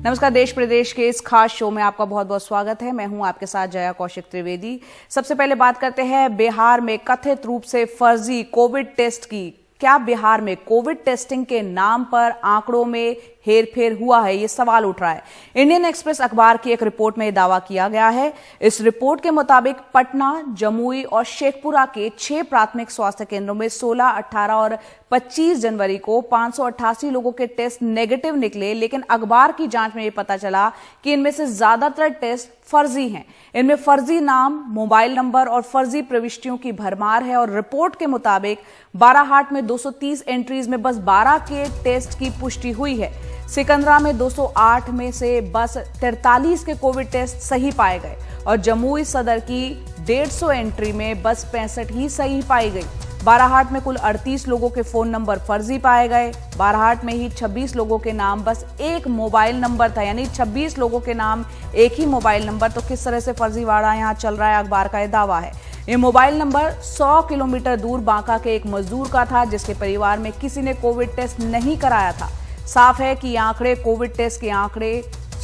नमस्कार, देश प्रदेश के इस खास शो में आपका बहुत बहुत स्वागत है। मैं हूं आपके साथ जया कौशिक त्रिवेदी। सबसे पहले बात करते हैं बिहार में कथित रूप से फर्जी कोविड टेस्ट की। क्या बिहार में कोविड टेस्टिंग के नाम पर आंकड़ों में हेरफेर हुआ है, ये सवाल उठ रहा है। इंडियन एक्सप्रेस अखबार की एक रिपोर्ट में यह दावा किया गया है। इस रिपोर्ट के मुताबिक पटना, जमुई और शेखपुरा के 6 प्राथमिक स्वास्थ्य केंद्रों में 16, 18 और 25 जनवरी को 588 लोगों के टेस्ट नेगेटिव निकले, लेकिन अखबार की जांच में यह पता चला कि इनमें से ज्यादातर टेस्ट फर्जी हैं। इनमें फर्जी नाम, मोबाइल नंबर और फर्जी प्रविष्टियों की भरमार है। और रिपोर्ट के मुताबिक बाराहाट में 230 एंट्रीज में बस 12 के टेस्ट की पुष्टि हुई है। सिकंदरा में 208 में से बस 43 के कोविड टेस्ट सही पाए गए और जमुई सदर की 150 एंट्री में बस 65 ही सही पाई गई। बाराहाट में कुल 38 लोगों के फोन नंबर फर्जी पाए गए। बाराहाट में ही 26 लोगों के नाम बस एक मोबाइल नंबर था, यानी 26 लोगों के नाम एक ही मोबाइल नंबर। तो किस तरह से फर्जीवाड़ा यहां चल रहा है, अखबार का यह दावा है। ये मोबाइल नंबर 100 किलोमीटर दूर बांका के एक मजदूर का था, जिसके परिवार में किसी ने कोविड टेस्ट नहीं कराया था। साफ है कि ये आंकड़े कोविड टेस्ट के आंकड़े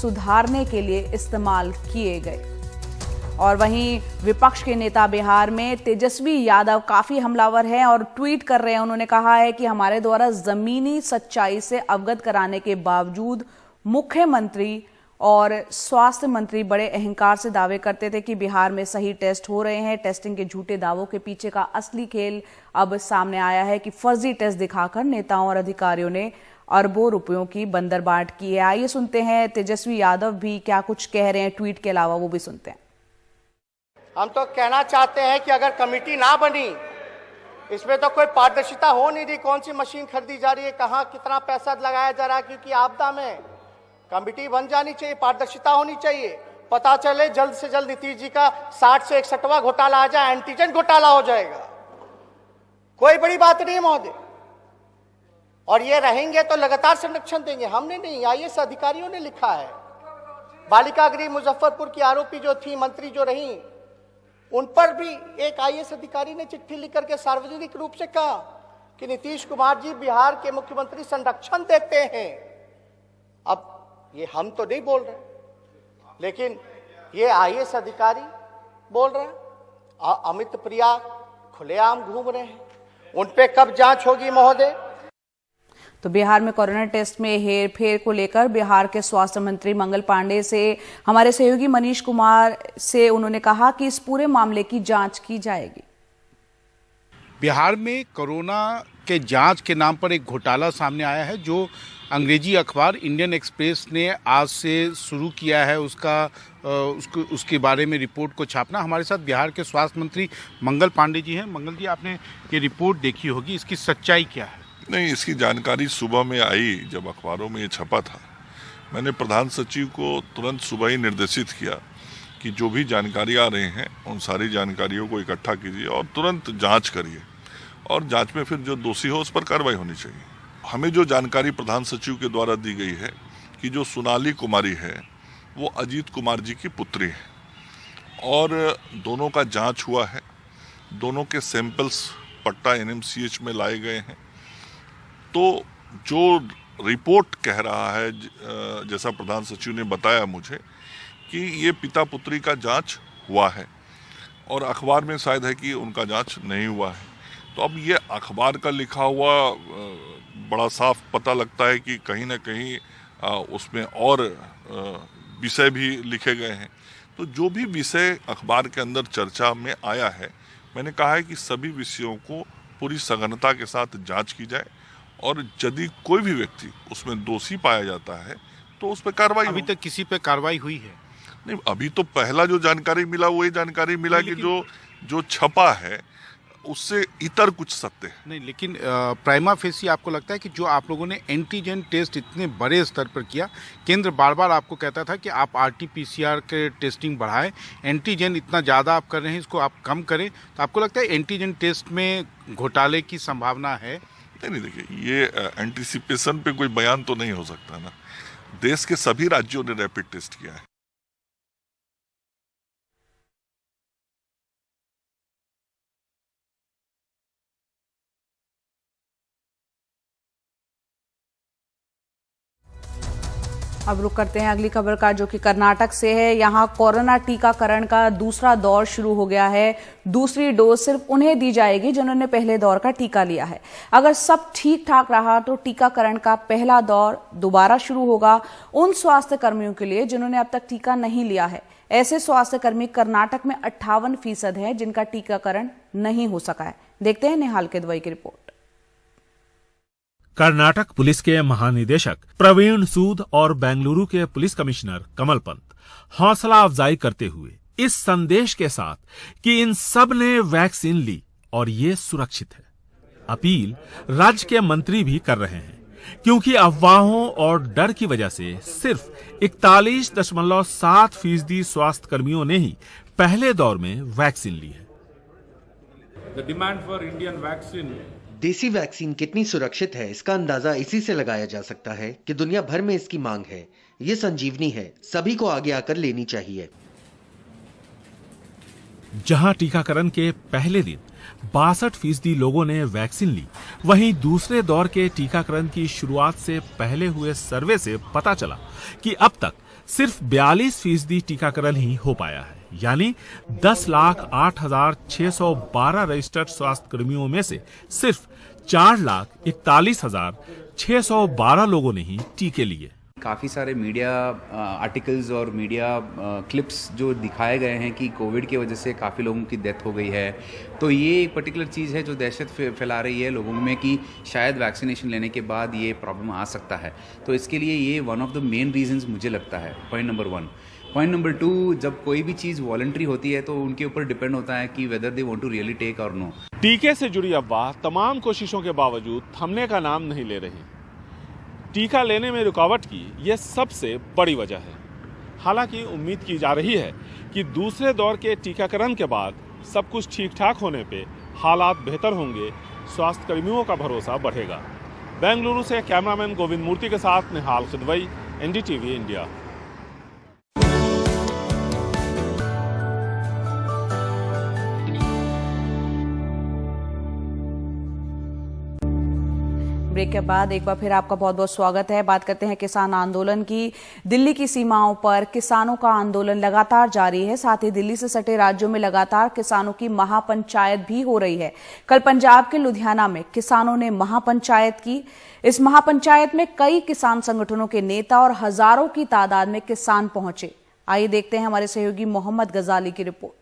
सुधारने के लिए इस्तेमाल किए गए। और वहीं विपक्ष के नेता बिहार में तेजस्वी यादव काफी हमलावर हैं और ट्वीट कर रहे हैं। उन्होंने कहा है कि हमारे द्वारा जमीनी सच्चाई से अवगत कराने के बावजूद मुख्यमंत्री और स्वास्थ्य मंत्री बड़े अहंकार से दावे करते थे कि बिहार में सही टेस्ट हो रहे हैं। टेस्टिंग के झूठे दावों के पीछे का असली खेल अब सामने आया है कि फर्जी टेस्ट दिखाकर नेताओं और अधिकारियों ने अरबों रुपयों की बंदरबाट की है। आइए सुनते हैं तेजस्वी यादव भी क्या कुछ कह रहे हैं, ट्वीट के अलावा वो भी सुनते हैं। हम तो कहना चाहते हैं कि अगर कमेटी ना बनी, इसमें तो कोई पारदर्शिता हो नहीं रही। कौन सी मशीन खरीदी जा रही है, कहाँ कितना पैसा लगाया जा रहा है, क्योंकि आपदा में कमेटी बन जानी चाहिए, पारदर्शिता होनी चाहिए। पता चले जल्द से जल्द नीतीश जी का 60 से 61वां घोटाला आ जाए, एंटीजन घोटाला हो जाएगा। कोई बड़ी बात नहीं है महोदय। और ये रहेंगे तो लगातार संरक्षण देंगे। हमने नहीं, आईएएस अधिकारियों ने लिखा है। बालिका गृह मुजफ्फरपुर की आरोपी जो थी, मंत्री जो रही, उन पर भी एक आईएएस अधिकारी ने चिट्ठी लिख करके सार्वजनिक रूप से कहा कि नीतीश कुमार जी बिहार के मुख्यमंत्री संरक्षण देते हैं। अब ये हम तो नहीं बोल रहे, लेकिन ये आईएएस अधिकारी बोल रहे हैं। अमित प्रिया खुलेआम घूम रहे हैं। उन पे कब जांच होगी महोदय? तो बिहार में कोरोना टेस्ट में हेरफेर को लेकर बिहार के स्वास्थ्य मंत्री मंगल पांडे से हमारे सहयोगी मनीष कुमार से उन्होंने कहा कि इस पूरे मामले की जांच की जाएगी। बिहार में कोरोना के जांच के नाम पर एक घोटाला सामने आया है, जो अंग्रेजी अखबार इंडियन एक्सप्रेस ने आज से शुरू किया है उसके बारे में रिपोर्ट को छापना। हमारे साथ बिहार के स्वास्थ्य मंत्री मंगल पांडे जी हैं। मंगल जी, आपने ये रिपोर्ट देखी होगी, इसकी सच्चाई क्या है? नहीं, इसकी जानकारी सुबह में आई जब अखबारों में ये छपा था। मैंने प्रधान सचिव को तुरंत सुबह ही निर्देशित किया कि जो भी जानकारी आ रही हैं उन सारी जानकारियों को इकट्ठा कीजिए और तुरंत जांच करिए, और जांच में फिर जो दोषी हो उस पर कार्रवाई होनी चाहिए। हमें जो जानकारी प्रधान सचिव के द्वारा दी गई है कि जो सोनाली कुमारी है वो अजीत कुमार जी की पुत्री है और दोनों का जाँच हुआ है। दोनों के सैंपल्स पटना NMCH में लाए गए हैं। तो जो रिपोर्ट कह रहा है, जैसा प्रधान सचिव ने बताया मुझे, कि ये पिता पुत्री का जांच हुआ है और अखबार में शायद है कि उनका जांच नहीं हुआ है। तो अब ये अखबार का लिखा हुआ बड़ा साफ पता लगता है कि कहीं ना कहीं उसमें और विषय भी लिखे गए हैं। तो जो भी विषय अखबार के अंदर चर्चा में आया है, मैंने कहा है कि सभी विषयों को पूरी सघनता के साथ जांच की जाए और यदि कोई भी व्यक्ति उसमें दोषी पाया जाता है तो उस पर कार्रवाई। अभी तक किसी पे कार्रवाई हुई है? नहीं, अभी तो पहला जो जानकारी मिला वही जानकारी मिला कि जो छपा है उससे इतर कुछ सत्य है। नहीं, लेकिन प्राइमा फेसी आपको लगता है कि जो आप लोगों ने एंटीजन टेस्ट इतने बड़े स्तर पर किया, केंद्र बार बार आपको कहता था कि आप RT-PCR के टेस्टिंग बढ़ाएं, एंटीजन इतना ज़्यादा आप कर रहे हैं, इसको आप कम करें, तो आपको लगता है एंटीजन टेस्ट में घोटाले की संभावना है? नहीं, देखिए, ये एंटीसिपेशन पे कोई बयान तो नहीं हो सकता ना। देश के सभी राज्यों ने रैपिड टेस्ट किया है। अब रुक करते हैं अगली खबर का, जो कि कर्नाटक से है। यहां कोरोना टीकाकरण का दूसरा दौर शुरू हो गया है। दूसरी डोज सिर्फ उन्हें दी जाएगी जिन्होंने पहले दौर का टीका लिया है। अगर सब ठीक ठाक रहा तो टीकाकरण का पहला दौर दोबारा शुरू होगा उन स्वास्थ्य कर्मियों के लिए जिन्होंने अब तक टीका नहीं लिया है। ऐसे स्वास्थ्य कर्मी कर्नाटक में 58% है जिनका टीकाकरण नहीं हो सका है। देखते हैं निहाल केदवई की रिपोर्ट। कर्नाटक पुलिस के महानिदेशक प्रवीण सूद और बेंगलुरु के पुलिस कमिश्नर कमल पंत हौसला अफजाई करते हुए इस संदेश के साथ कि इन सब ने वैक्सीन ली और ये सुरक्षित है, अपील राज्य के मंत्री भी कर रहे हैं, क्योंकि अफवाहों और डर की वजह से सिर्फ 41.7% स्वास्थ्य कर्मियों ने ही पहले दौर में वैक्सीन ली है। The demand for Indian vaccine देसी वैक्सीन कितनी सुरक्षित है इसका अंदाजा इसी से लगाया जा सकता है कि दुनिया भर में इसकी मांग है। ये संजीवनी है, सभी को आगे आकर लेनी चाहिए। जहां टीकाकरण के पहले दिन 62% लोगों ने वैक्सीन ली, वहीं दूसरे दौर के टीकाकरण की शुरुआत से पहले हुए सर्वे से पता चला कि अब तक सिर्फ 42% टीकाकरण ही हो पाया है। यानी 10,08,612 रजिस्टर्ड स्वास्थ्य कर्मियों में से सिर्फ 4,41,612 लोगों ने ही टीके लिए। काफ़ी सारे मीडिया आर्टिकल्स और मीडिया क्लिप्स जो दिखाए गए हैं कि कोविड की वजह से काफ़ी लोगों की डेथ हो गई है, तो ये एक पर्टिकुलर चीज़ है जो दहशत फैला रही है लोगों में कि शायद वैक्सीनेशन लेने के बाद ये प्रॉब्लम आ सकता है। तो इसके लिए ये one of the main reasons मुझे लगता है, पॉइंट नंबर 1। पॉइंट नंबर 2, जब कोई भी चीज़ वॉलंटरी होती है तो उनके ऊपर डिपेंड होता है कि whether they want to really take or no. टीके से जुड़ी अफवाह तमाम कोशिशों के बावजूद थमने का नाम नहीं ले रही। टीका लेने में रुकावट की यह सबसे बड़ी वजह है। हालांकि उम्मीद की जा रही है कि दूसरे दौर के टीकाकरण के बाद सब कुछ ठीक ठाक होने पे हालात बेहतर होंगे, स्वास्थ्य कर्मियों का भरोसा बढ़ेगा। बेंगलुरु से कैमरामैन गोविंद मूर्ति के साथ निहाल केदवई, एनडीटीवी इंडिया। ब्रेक के बाद एक बार फिर आपका बहुत बहुत स्वागत है। बात करते हैं किसान आंदोलन की। दिल्ली की सीमाओं पर किसानों का आंदोलन लगातार जारी है। साथ ही दिल्ली से सटे राज्यों में लगातार किसानों की महापंचायत भी हो रही है। कल पंजाब के लुधियाना में किसानों ने महापंचायत की। इस महापंचायत में कई किसान संगठनों के नेता और हजारों की तादाद में किसान पहुंचे। आइए देखते हैं हमारे सहयोगी मोहम्मद गजाली की रिपोर्ट।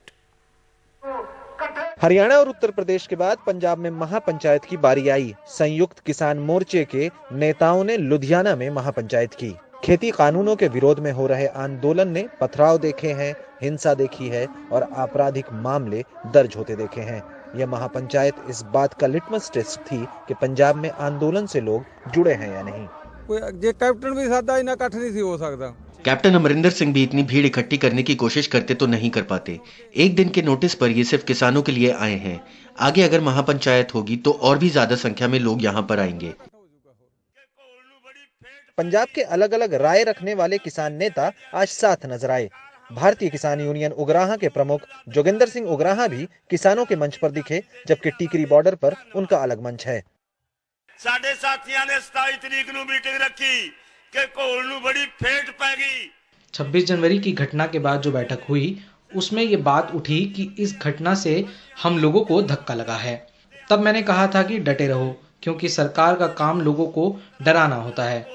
हरियाणा और उत्तर प्रदेश के बाद पंजाब में महापंचायत की बारी आई। संयुक्त किसान मोर्चे के नेताओं ने लुधियाना में महापंचायत की। खेती कानूनों के विरोध में हो रहे आंदोलन ने पथराव देखे हैं, हिंसा देखी है और आपराधिक मामले दर्ज होते देखे हैं। यह महापंचायत इस बात का लिटमस टेस्ट थी कि पंजाब में आंदोलन से लोग जुड़े हैं या नहीं। कैप्टन भी सादा इना इकट्ठ नहीं हो सकता। कैप्टन अमरिंदर सिंह भी इतनी भीड़ इकट्ठी करने की कोशिश करते तो नहीं कर पाते। एक दिन के नोटिस पर ये सिर्फ किसानों के लिए आए हैं। आगे अगर महापंचायत होगी तो और भी ज्यादा संख्या में लोग यहाँ पर आएंगे। पंजाब के अलग अलग राय रखने वाले किसान नेता आज साथ नजर आए। भारतीय किसान यूनियन उगराहा के प्रमुख जोगिंदर सिंह उगराहा भी किसानों के मंच पर दिखे, जबकि टीकरी बॉर्डर पर उनका अलग मंच है। साडे साथियों ने 27 तारीख को मीटिंग रखी कि घोल नूं बड़ी फेट पै गई। 26 जनवरी की घटना के बाद जो बैठक हुई उसमें ये बात उठी कि इस घटना से हम लोगों को धक्का लगा है। तब मैंने कहा था कि डटे रहो, क्योंकि सरकार का काम लोगों को डराना होता है।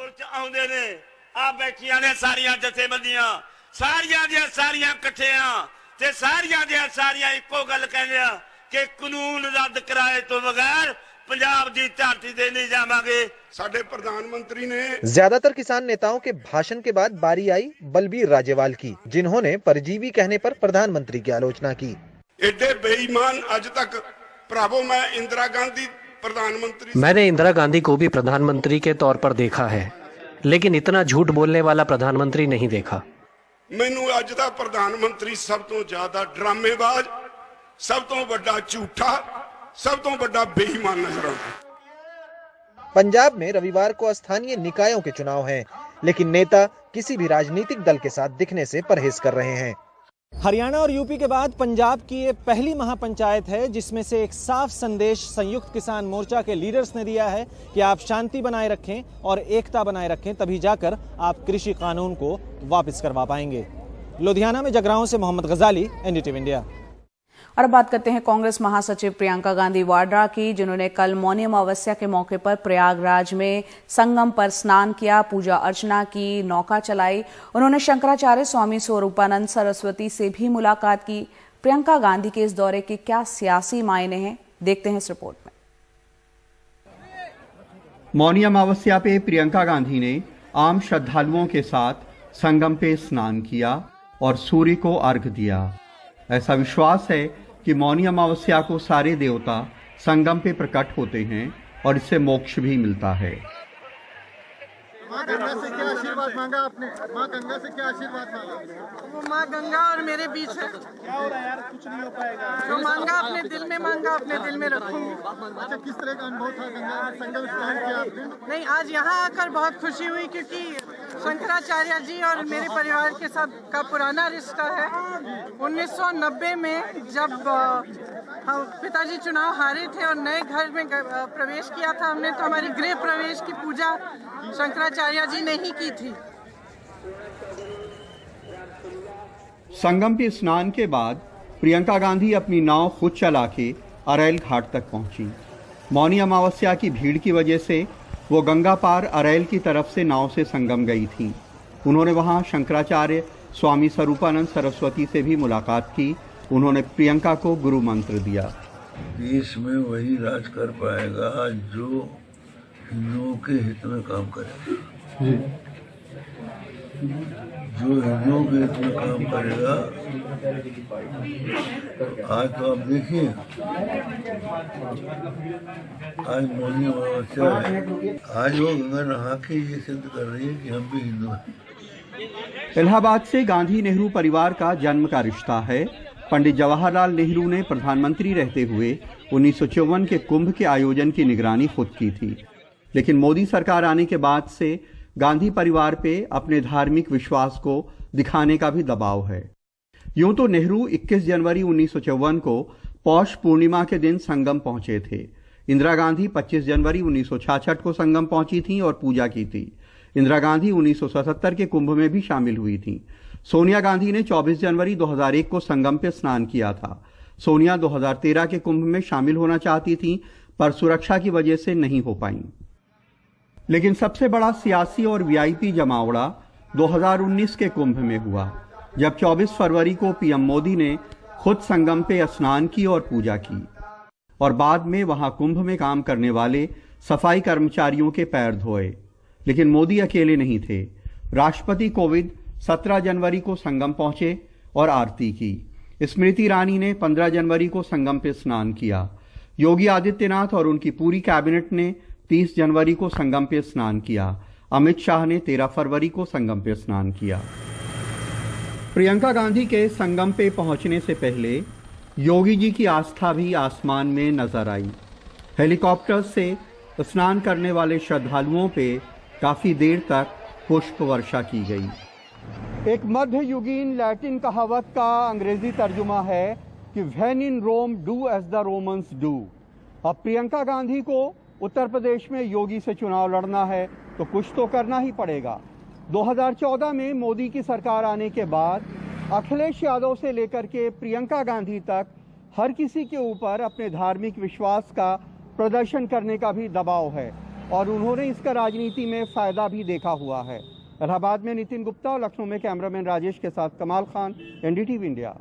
आ बैठियां ने सारियां जथेबंदियां सारियां इकट्ठियां ते सारियां इक्को गल कहंदे आ कि कानून रद्द कराए तो बगैर पंजाब दी धरती ते नहीं जावांगे। साडे प्रधानमंत्री ने ज्यादातर किसान नेताओं के भाषण के बाद बारी आई बलबीर राजेवाल की, जिन्होंने परजीवी कहने पर प्रधानमंत्री की आलोचना की। एडे बेईमान आज तक भरावो मैं इंदिरा गांधी प्रधानमंत्री, मैंने इंदिरा गांधी को भी प्रधानमंत्री के तौर पर देखा है, लेकिन इतना झूठ बोलने वाला प्रधानमंत्री नहीं देखा। मैनू अज दा प्रधानमंत्री सब तो ज्यादा ड्रामेबाज, सब तो बड़ा झूठा, सब तो बड़ा बेईमान नजर आता। पंजाब में रविवार को स्थानीय निकायों के चुनाव हैं, लेकिन नेता किसी भी राजनीतिक दल के साथ दिखने से परहेज कर रहे हैं। हरियाणा और यूपी के बाद पंजाब की ये पहली महापंचायत है जिसमें से एक साफ संदेश संयुक्त किसान मोर्चा के लीडर्स ने दिया है कि आप शांति बनाए रखें और एकता बनाए रखें, तभी जाकर आप कृषि कानून को वापस करवा पाएंगे। लुधियाना में जगराओं से मोहम्मद गजाली, एनडीटीवी इंडिया। और अब बात करते हैं कांग्रेस महासचिव प्रियंका गांधी वाड्रा की, जिन्होंने कल मौनी अमावस्या के मौके पर प्रयागराज में संगम पर स्नान किया, पूजा अर्चना की, नौका चलाई। उन्होंने शंकराचार्य स्वामी स्वरूपानंद सरस्वती से भी मुलाकात की। प्रियंका गांधी के इस दौरे के क्या सियासी मायने हैं, देखते हैं इस रिपोर्ट में। मौनी अमावस्या पे प्रियंका गांधी ने आम श्रद्धालुओं के साथ संगम पे स्नान किया और सूर्य को अर्घ्य दिया। ऐसा विश्वास है कि मौनी अमावस्या को सारे देवता संगम पे प्रकट होते हैं और इससे मोक्ष भी मिलता है। माँ गंगा से क्या आशीर्वाद मांगा आपने? माँ गंगा से क्या आशीर्वाद मांगा? वो माँ गंगा और मेरे बीच है। क्या हो रहा है यार? कुछ नहीं हो पाएगा। जो मांगा अपने दिल में मांगा, अपने दिल में रखूंगी। अच्छा, किस तरह का अनुभव था गंगा संगम स्नान किया आपने? नहीं, आज यहाँ आकर बहुत खुशी हुई क्योंकि शंकराचार्य जी और मेरे परिवार के साथ का पुराना रिश्ता है। 1990 में जब पिताजी चुनाव हारे थे और नए घर में प्रवेश किया था हमने, तो हमारी गृह प्रवेश की पूजा शंकराचार्य जी ने ही की थी। संगम पे स्नान के बाद प्रियंका गांधी अपनी नाव खुद चला के अरैल घाट तक पहुंची। मौनी अमावस्या की भीड़ की वजह से वो गंगा पार अरैल की तरफ से नाव से संगम गई थी। उन्होंने वहां शंकराचार्य स्वामी स्वरूपानंद सरस्वती से भी मुलाकात की। उन्होंने प्रियंका को गुरु मंत्र दिया। देश में वही राज कर पाएगा जो हिंदुओं के हित में काम करेगा। जो हिंदुओं के हित में काम करेगा, आज तो आप देखिए, आज मौनी अमावस्या है, आज वो गंगा नहा के ये सिद्ध कर रही है कि हम भी हिंदू हैं। इलाहाबाद से गांधी नेहरू परिवार का जन्म का रिश्ता है। पंडित जवाहरलाल नेहरू ने प्रधानमंत्री रहते हुए 1954 के कुंभ के आयोजन की निगरानी खुद की थी, लेकिन मोदी सरकार आने के बाद से गांधी परिवार पे अपने धार्मिक विश्वास को दिखाने का भी दबाव है। यूं तो नेहरू 21 जनवरी 1954 को पौष पूर्णिमा के दिन संगम पहुंचे थे। इंदिरा गांधी 25 जनवरी 1966 को संगम पहुंची थी और पूजा की थी। इंदिरा गांधी 1977 के कुंभ में भी शामिल हुई थी। सोनिया गांधी ने 24 जनवरी 2001 को संगम पे स्नान किया था। सोनिया 2013 के कुंभ में शामिल होना चाहती थी, पर सुरक्षा की वजह से नहीं हो पाई। लेकिन सबसे बड़ा सियासी और वीआईपी जमावड़ा 2019 के कुंभ में हुआ, जब 24 फरवरी को पीएम मोदी ने खुद संगम पे स्नान की और पूजा की, और बाद में वहां कुंभ में काम करने वाले सफाई कर्मचारियों के पैर धोए। लेकिन मोदी अकेले नहीं थे। राष्ट्रपति कोविंद 17 जनवरी को संगम पहुंचे और आरती की। स्मृति ईरानी ने 15 जनवरी को संगम पे स्नान किया। योगी आदित्यनाथ और उनकी पूरी कैबिनेट ने 30 जनवरी को संगम पे स्नान किया। अमित शाह ने 13 फरवरी को संगम पे स्नान किया। प्रियंका गांधी के संगम पे पहुंचने से पहले योगी जी की आस्था भी आसमान में नजर आई। हेलीकॉप्टर से स्नान करने वाले श्रद्धालुओं पे काफी देर तक पुष्प वर्षा की गई। एक मध्ययुगीन लैटिन कहावत का अंग्रेजी तर्जुमा है कि when in Rome do as the Romans do. अब प्रियंका गांधी को उत्तर प्रदेश में योगी से चुनाव लड़ना है तो कुछ तो करना ही पड़ेगा। 2014 में मोदी की सरकार आने के बाद अखिलेश यादव से लेकर के प्रियंका गांधी तक हर किसी के ऊपर अपने धार्मिक विश्वास का प्रदर्शन करने का भी दबाव है और उन्होंने इसका राजनीति में फायदा भी देखा हुआ है। इलाहाबाद में नितिन गुप्ता और लखनऊ में कैमरामैन राजेश के साथ कमाल खान, एनडीटीवी इंडिया।